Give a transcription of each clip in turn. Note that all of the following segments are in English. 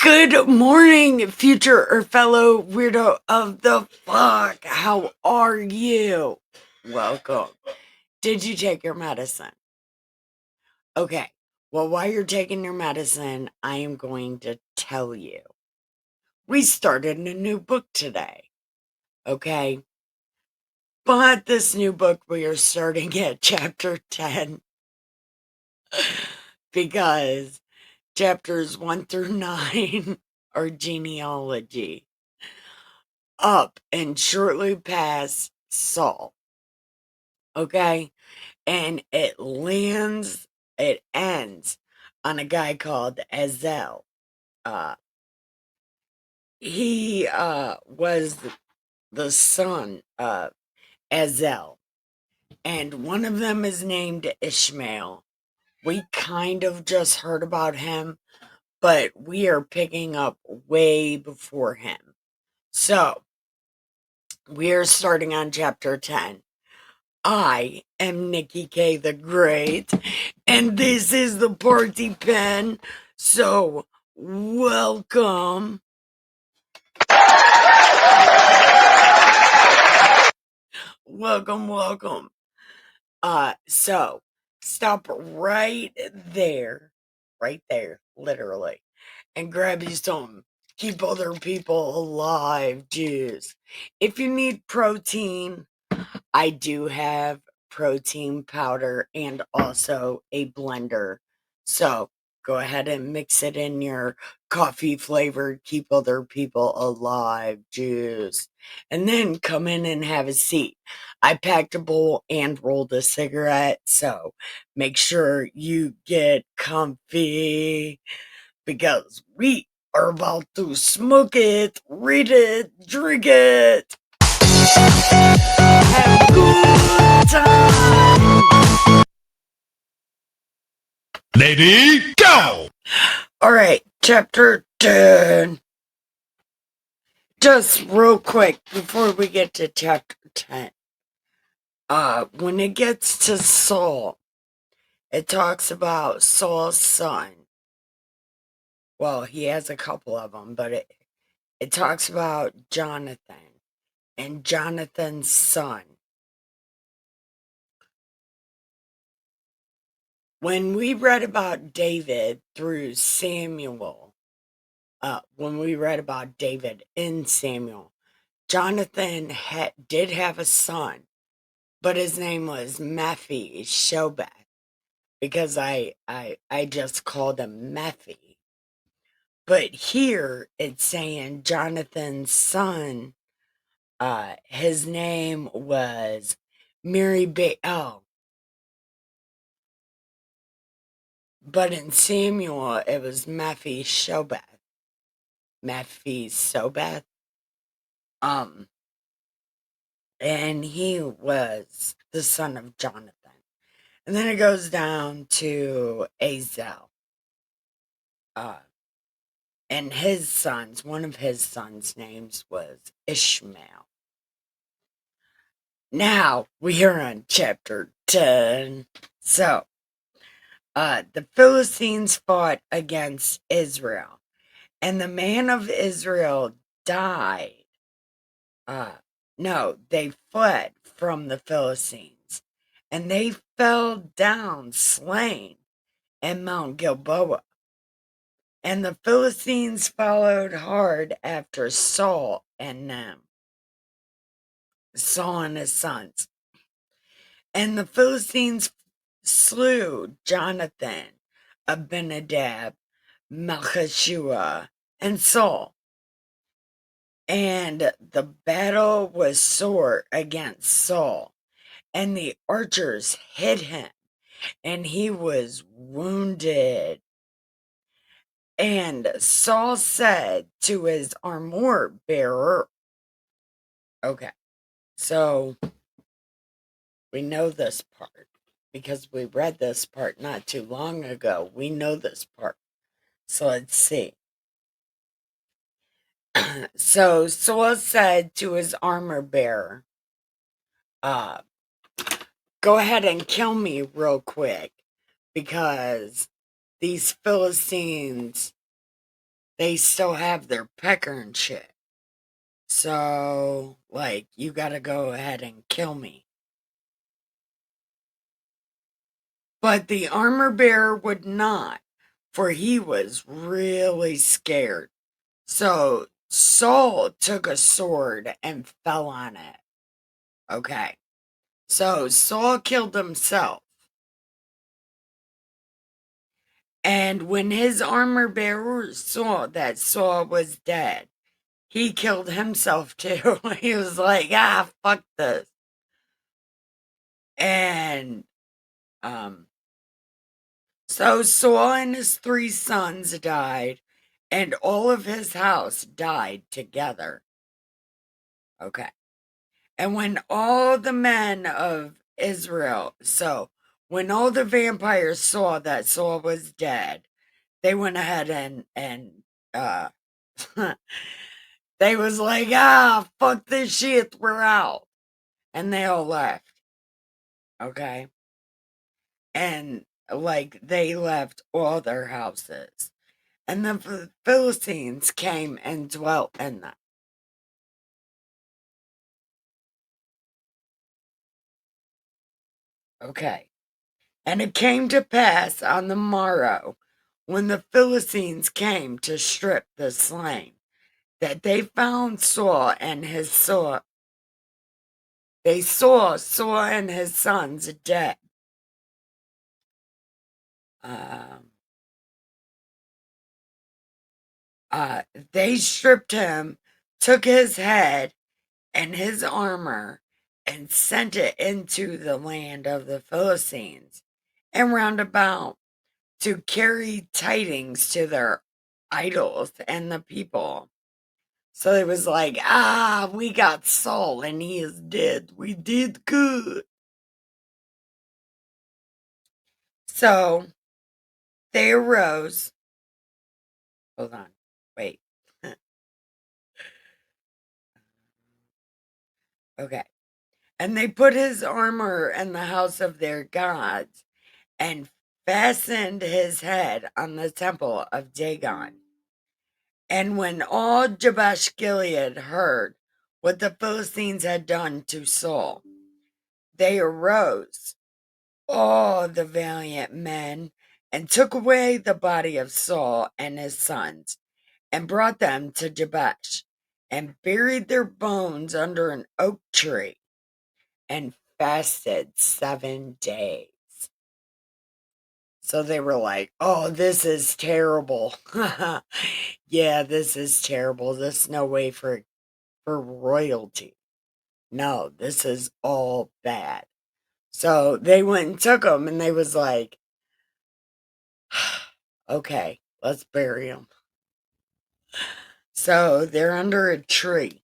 Good morning, future or fellow weirdo of the fuck. How are you? Welcome. Did you take your medicine? Okay. Well, while you're taking your medicine, I am going to tell you. We started a new book today. Okay. But this new book, we are starting at chapter 10 because chapters 1 through 9 are genealogy. Up and shortly past Saul. Okay? And it ends on a guy called Azel. He was the son of Azel. And one of them is named Ishmael. We kind of just heard about him, but we are picking up way before him. So, we are starting on chapter 10. I am Nikki K the Great, and this is the party pen. So, welcome. Welcome. So, stop right there, literally, and grab you some keep other people alive juice. If you need protein, I do have protein powder and also a blender. So go ahead and mix it in your coffee flavored keep other people alive juice. And then come in and have a seat. I packed a bowl and rolled a cigarette. So make sure you get comfy because we are about to smoke it, read it, drink it. Have a good time. Lady, go! All right, chapter 10. Just real quick before we get to chapter 10. When it gets to Saul, it talks about Saul's son. Well, he has a couple of them, but it talks about Jonathan and Jonathan's son. When we read about David through Samuel, when we read about David in Samuel, Jonathan did have a son, but his name was Mephi-Shobeth because I just called him Mephi. But here it's saying Jonathan's son, his name was but in Samuel it was Mephi-Shobeth. Mephi-Shobeth. And he was the son of Jonathan. And then it goes down to Azel. And one of his sons' names was Ishmael. Now we are on chapter 10. So, the Philistines fought against Israel, and the man of Israel died. No, they fled from the Philistines, and they fell down slain in Mount Gilboa. And the Philistines followed hard after Saul and them, Saul and his sons. And the Philistines slew Jonathan, Abinadab, Malchishua, and Saul. And the battle was sore against Saul, and the archers hit him, and he was wounded. And Saul said to his armor bearer, okay, so we know this part because we read this part not too long ago. We know this part. So let's see. So Saul said to his armor bearer, go ahead and kill me real quick because these Philistines they still have their pecker and shit. So, like, you gotta go ahead and kill me. But the armor bearer would not, for he was really scared. So Saul took a sword and fell on it. Okay. So Saul killed himself. And when his armor bearer saw that Saul was dead, he killed himself too. He was like, fuck this. And so Saul and his 3 sons died, and all of his house died together. Okay. And when all the men of Israel, so when all the vampires saw that Saul was dead, they went ahead and uh they was like, fuck this shit, we're out. And they all left. Okay. And like they left all their houses. And the Philistines came and dwelt in them. Okay. And it came to pass on the morrow, when the Philistines came to strip the slain, that they found Saul and his Saul. They saw Saul and his sons dead. They stripped him, took his head and his armor, and sent it into the land of the Philistines, and round about, to carry tidings to their idols and the people. So it was like, we got Saul and he is dead. We did good. So they arose. Hold on. Wait. Okay. And they put his armor in the house of their gods and fastened his head on the temple of Dagon. And when all Jabesh Gilead heard what the Philistines had done to Saul, they arose, all the valiant men, and took away the body of Saul and his sons, and brought them to Jabesh, and buried their bones under an oak tree, and fasted 7 days. So they were like, oh, this is terrible. Yeah, this is terrible. There's no way for royalty. No, this is all bad. So they went and took them, and they was like, okay, let's bury them. So they're under a tree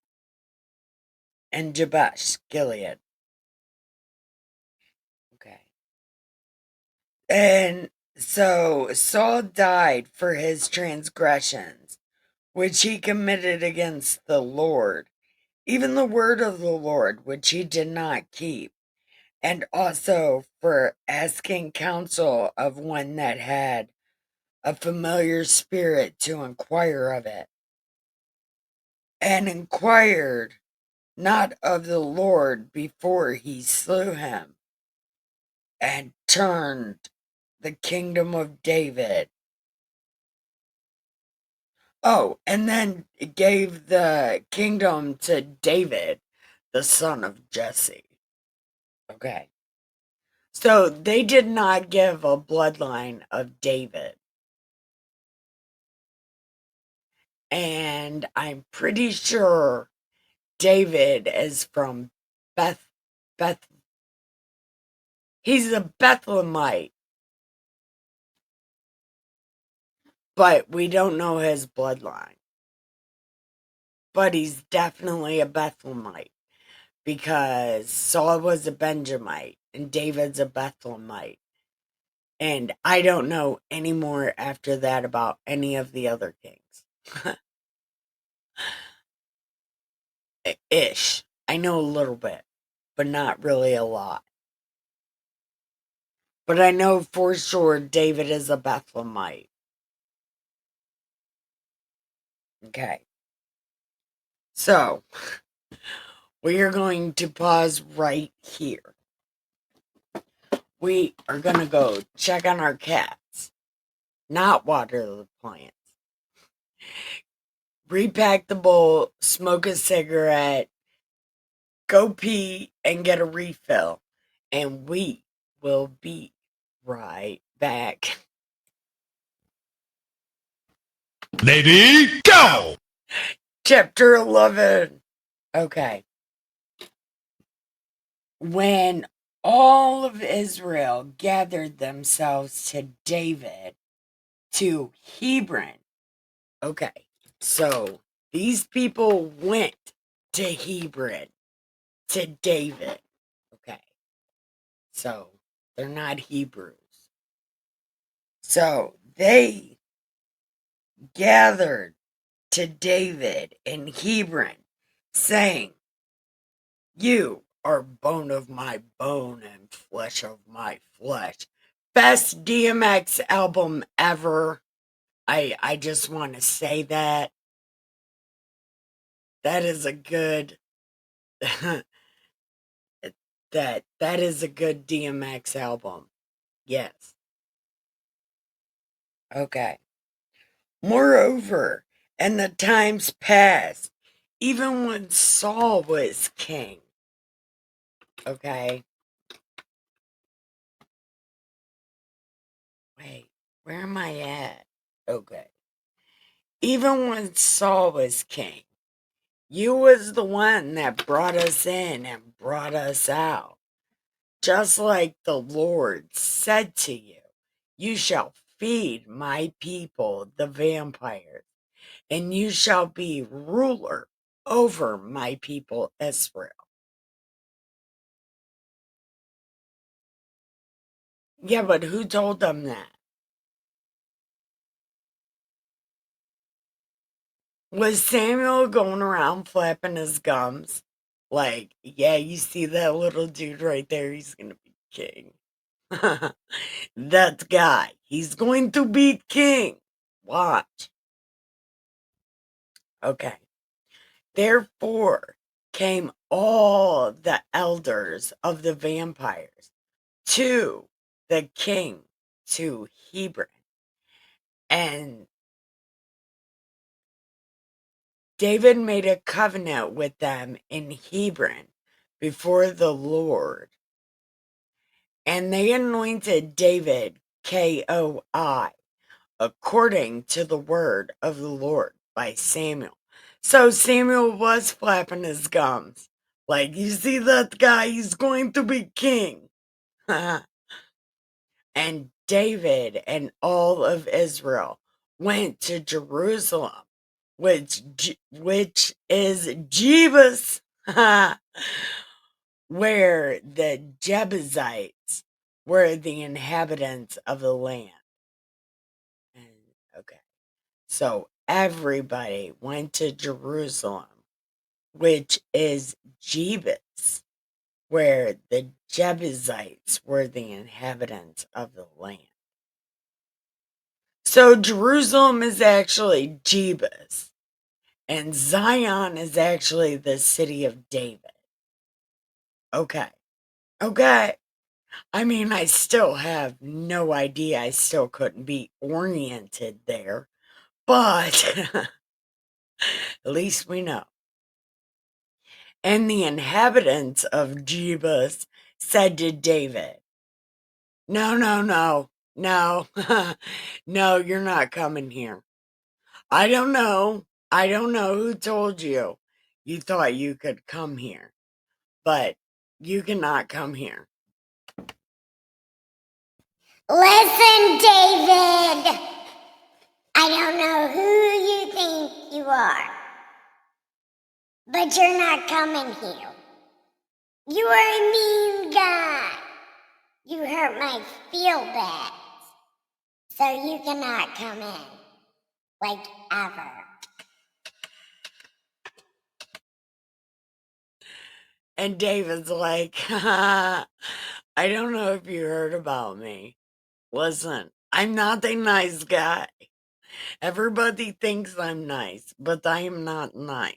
in Jabesh, Gilead. Okay. And so Saul died for his transgressions, which he committed against the Lord, even the word of the Lord, which he did not keep, and also for asking counsel of one that had a familiar spirit to inquire of it, and inquired not of the Lord before he slew him, and turned the kingdom of David. Oh, and then gave the kingdom to David, the son of Jesse. Okay. So they did not give a bloodline of David. And I'm pretty sure David is from Beth. He's a Bethlehemite, but we don't know his bloodline. But he's definitely a Bethlehemite, because Saul was a Benjamite and David's a Bethlehemite. And I don't know any more after that about any of the other kings. Ish. I know a little bit, but not really a lot. But I know for sure David is a Bethlehemite. Okay. So, we are going to pause right here. We are going to go check on our cats, not water the plants. Repack the bowl, smoke a cigarette, go pee, and get a refill. And we will be right back. Lady, go! Chapter 11. Okay. When all of Israel gathered themselves to David, to Hebron. Okay. So these people went to Hebron, to David. Okay. So they're not Hebrews. So they gathered to David in Hebron, saying, "You are bone of my bone and flesh of my flesh." Best DMX album ever. I just want to say that. That is a good that is a good DMX album. Yes. Okay. Moreover, and the times passed, even when Saul was king. Okay. Wait, where am I at? Okay. Even when Saul was king, you was the one that brought us in and brought us out. Just like the Lord said to you, you shall feed my people, the vampires, and you shall be ruler over my people Israel. Yeah, but who told them that? Was Samuel going around flapping his gums? Like, yeah, you see that little dude right there? He's going to be king. That guy, he's going to be king. Watch. Okay. Therefore came all the elders of the vampires to the king to Hebron, and David made a covenant with them in Hebron before the Lord, and they anointed David K.O.I, according to the word of the Lord by Samuel. So Samuel was flapping his gums. Like, you see that guy? He's going to be king. And David and all of Israel went to Jerusalem, which is Jebus, where the Jebusites were the inhabitants of the land. And, okay. So everybody went to Jerusalem, which is Jebus, where the Jebusites were the inhabitants of the land. So Jerusalem is actually Jebus, and Zion is actually the city of David. Okay. Okay. I mean, I still have no idea. I still couldn't be oriented there, but at least we know. And the inhabitants of Jebus said to David, "No, no, no, no, no, you're not coming here. I don't know. I don't know who told you. You thought you could come here, but you cannot come here." Listen, David. I don't know who you think you are, but you're not coming here. You are a mean guy. You hurt my feelings, so you cannot come in, like ever. And David's like, "I don't know if you heard about me. Listen, I'm not the nice guy. Everybody thinks I'm nice, but I am not nice.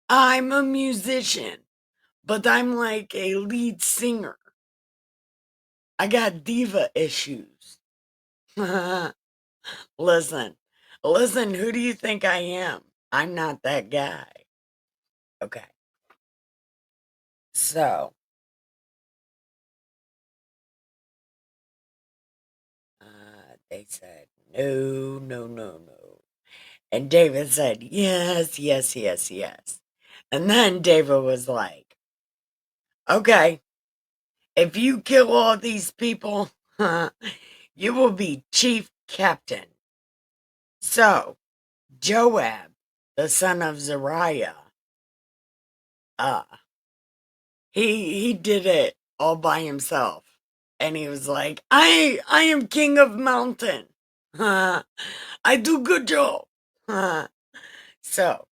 I'm a musician, but I'm like a lead singer. I got diva issues. Listen, who do you think I am? I'm not that guy. Okay. So, they said, no, no, no, no. And David said, yes, yes, yes, yes. And then David was like, okay, if you kill all these people, you will be chief captain. So, Joab, the son of Zeruiah, he did it all by himself. And he was like, I am king of mountain. I do good job. So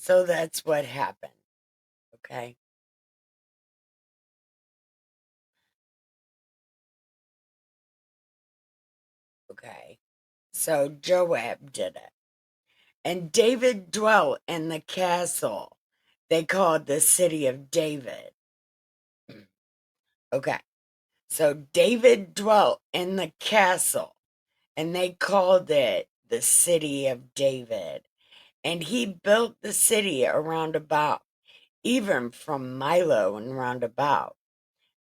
that's what happened. Okay. Okay. So Joab did it. And David dwelt in the castle they called the city of David. Okay. So David dwelt in the castle and they called it the city of David. And he built the city around about, even from Milo and round about.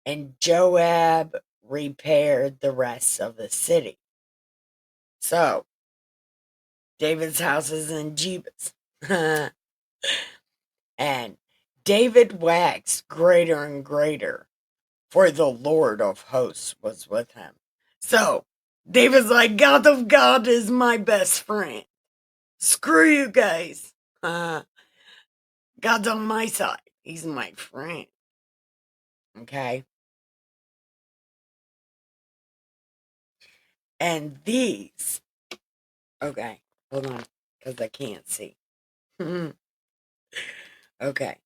And Joab repaired the rest of the city. So, David's house is in Jebus. And David waxed greater and greater, for the Lord of hosts was with him. So, David's like, God of God is my best friend. Screw you guys. God's on my side. He's my friend. Okay? And these, okay, hold on, because I can't see. Okay.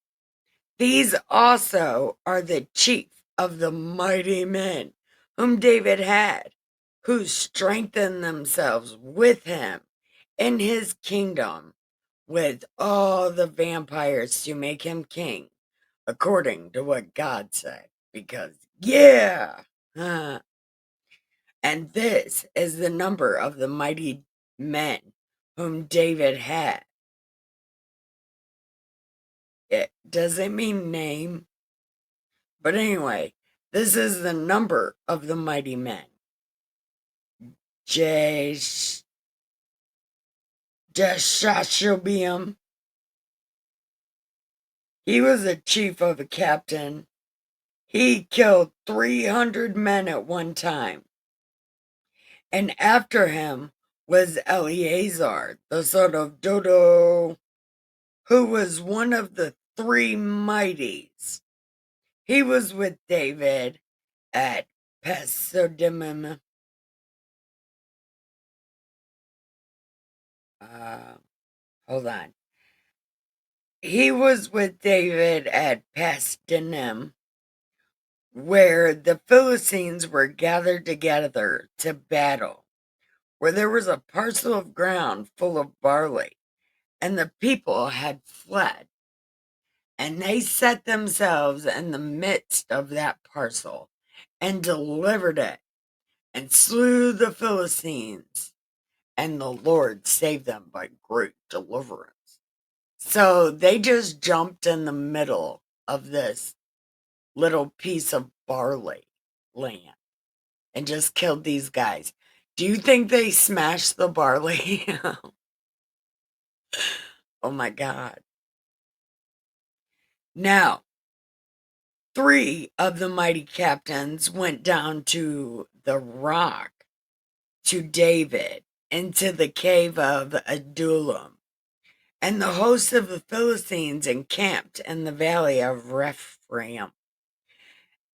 These also are the chief of the mighty men whom David had, who strengthened themselves with him in his kingdom with all the vampires to make him king, according to what God said. Because, yeah! And this is the number of the mighty men whom David had. Does it mean name? But anyway, this is the number of the mighty men. Jeshobeam. He was a chief of a captain. He killed 300 men at one time. And after him was Eleazar, the son of Dodo, who was one of the three mighties. He was with David at Pesodimim. Hold on. He was with David at Pasdanim, where the Philistines were gathered together to battle, where there was a parcel of ground full of barley, and the people had fled. And they set themselves in the midst of that parcel and delivered it and slew the Philistines, and the Lord saved them by great deliverance. So they just jumped in the middle of this little piece of barley land and just killed these guys. Do you think they smashed the barley? Oh my God. Now, 3 of the mighty captains went down to the rock to David into the cave of Adullam, and the host of the Philistines encamped in the valley of Rephaim.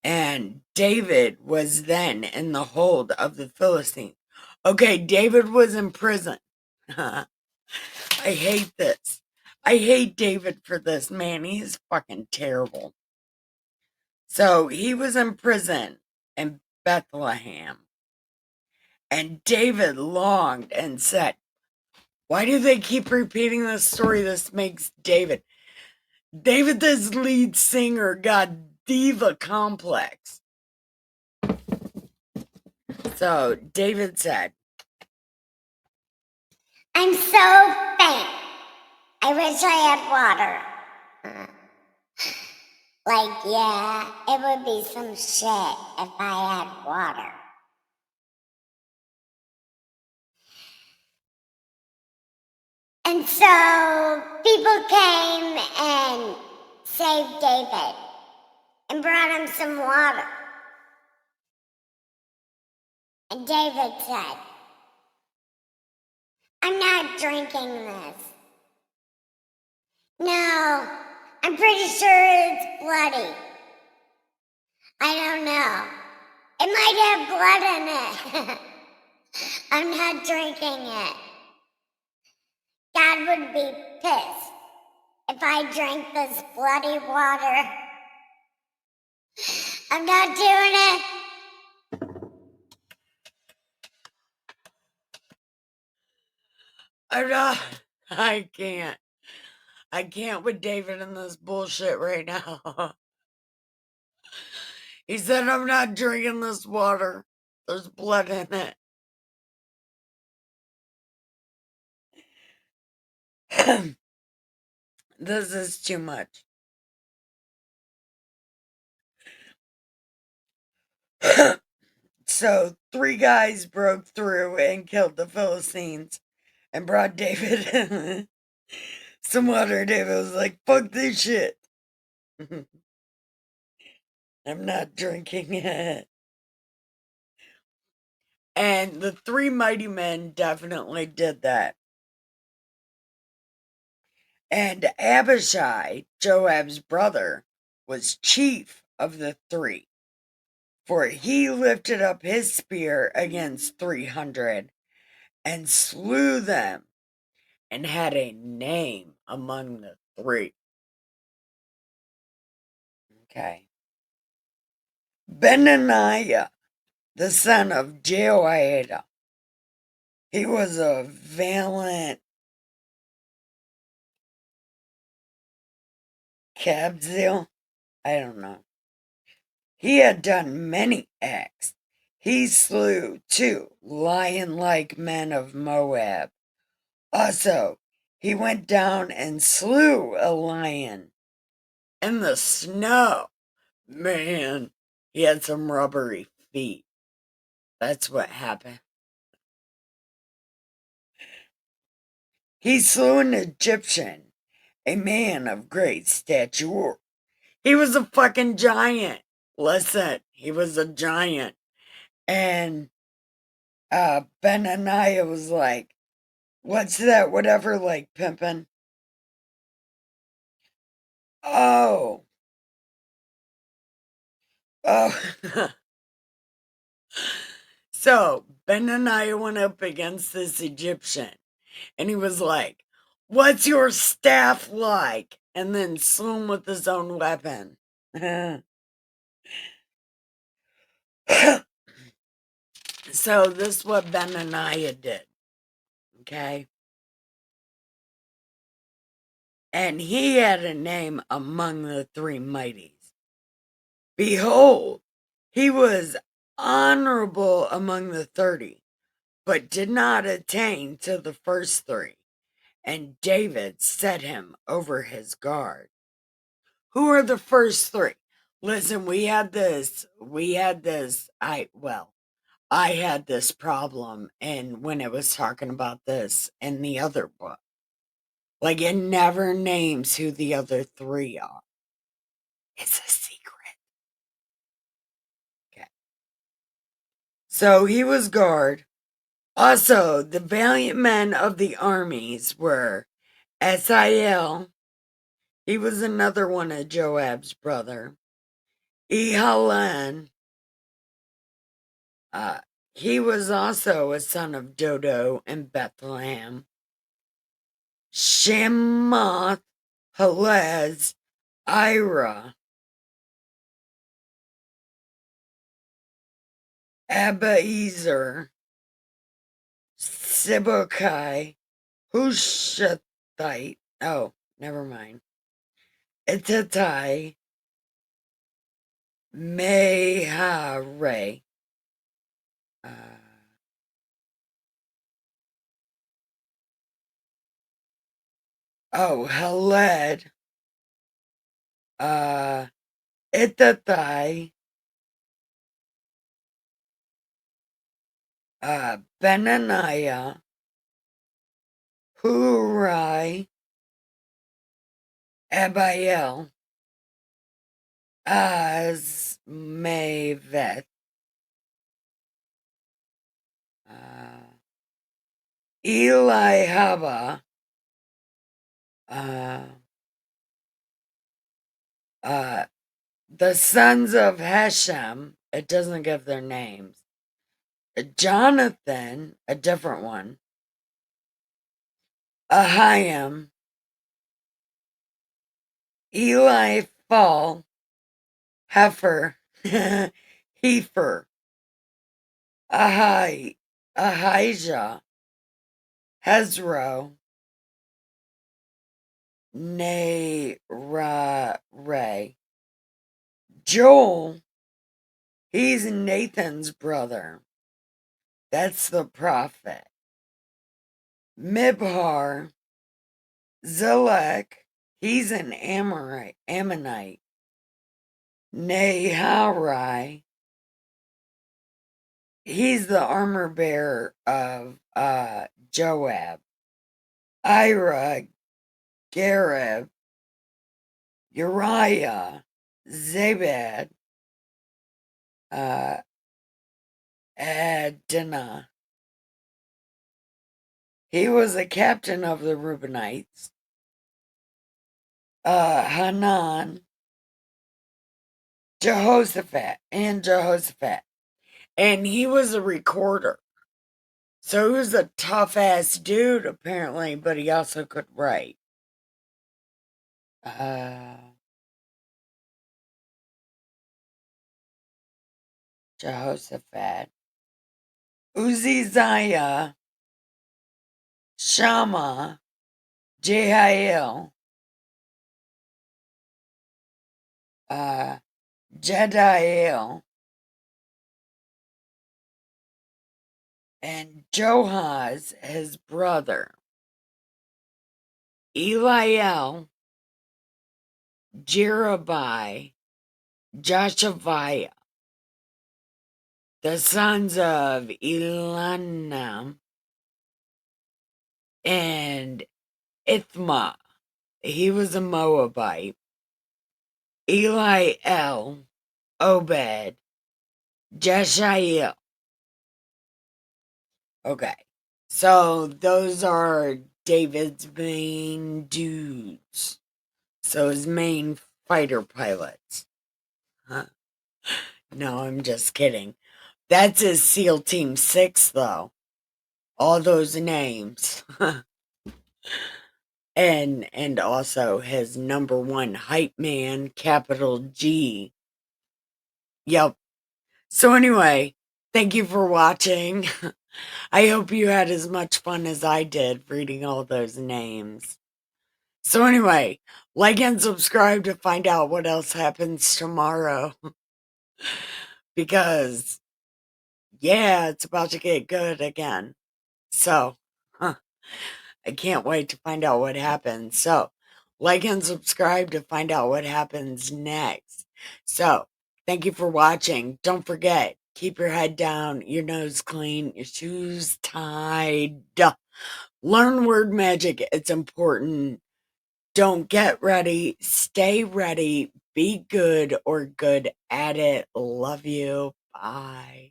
And David was then in the hold of the Philistines. Okay, David was in prison. I hate this. I hate David for this, man. He's fucking terrible. So he was in prison in Bethlehem. And David longed and said, why do they keep repeating this story? This makes David, this lead singer, got diva complex. So David said, I'm so faint. I wish I had water. Like, yeah, it would be some shit if I had water. And so people came and saved David and brought him some water. And David said, I'm not drinking this. No, I'm pretty sure it's bloody. I don't know. It might have blood in it. I'm not drinking it. God would be pissed if I drank this bloody water. I'm not doing it. I can't. I can't with David in this bullshit right now. He said, I'm not drinking this water. There's blood in it. This is too much. So 3 guys broke through and killed the Philistines and brought David some water. David was like, fuck this shit. I'm not drinking it. And the 3 mighty men definitely did that. And Abishai, Joab's brother, was chief of the 3. For he lifted up his spear against 300 and slew them, and had a name among the 3. Okay. Benaniah, the son of Jehoiada. He was a valiant Kabzeel. I don't know. He had done many acts. He slew 2 lion-like men of Moab. Also, he went down and slew a lion in the snow. Man, he had some rubbery feet. That's what happened. He slew an Egyptian, a man of great stature. He was a fucking giant. Listen, he was a giant. And Benaniah was like, what's that? Whatever, like pimping. Oh. So Benaniah went up against this Egyptian. And he was like, what's your staff like? And then slew him with his own weapon. So this is what Benaniah did. Okay? And he had a name among the 3 mighties. Behold, he was honorable among the 30, but did not attain to the first 3. And David set him over his guard. Who are the first 3? Listen, I had this problem, and when it was talking about this in the other book, like it never names who the other 3 are. It's a secret. Okay. So he was guard. Also, the valiant men of the armies were Asahel. He was another one of Joab's brother. Ehalan. He was also a son of Dodo in Bethlehem. Shemoth, Helez, Ira, Abiezer, Sibukai, Hushathite. Oh, never mind. Itatai, Mehare. Heled. Itatai. Benaniah. Hurai. Abiel. Azmaveth. Elihaba. The sons of Hashem. It doesn't give their names. Jonathan, a different one. Ahiam. Eli Fall. Heifer. Heifer. Ahijah. Hezro. Nerare. Joel. He's Nathan's brother. That's the prophet. Mibhar. Zilek. He's an Ammonite. Naharai. He's the armor bearer of Joab. Ira. Gareb. Uriah. Zabad. Adnah. He was a captain of the Reubenites. Hanan. Jehoshaphat. And he was a recorder. So he was a tough-ass dude, apparently, but he also could write. Jehoshaphat. Uzziah. Shammah. Jehiel. Jediel. And Johaz, his brother. Eliel. Jerubai. Joshaviah. The sons of Elanam and Ithma. He was a Moabite. Eliel. Obed. Jeshael. Okay. So those are David's main dudes. So his main fighter pilots. Huh? No, I'm just kidding. That's his SEAL Team 6, though. All those names. and also his number one hype man, capital G. Yep. So anyway, thank you for watching. I hope you had as much fun as I did reading all those names. So anyway, like and subscribe to find out what else happens tomorrow. Because, yeah, it's about to get good again. So, I can't wait to find out what happens. So, like and subscribe to find out what happens next. So, thank you for watching. Don't forget, keep your head down, your nose clean, your shoes tied. Learn word magic. It's important. Don't get ready. Stay ready. Be good or good at it. Love you. Bye.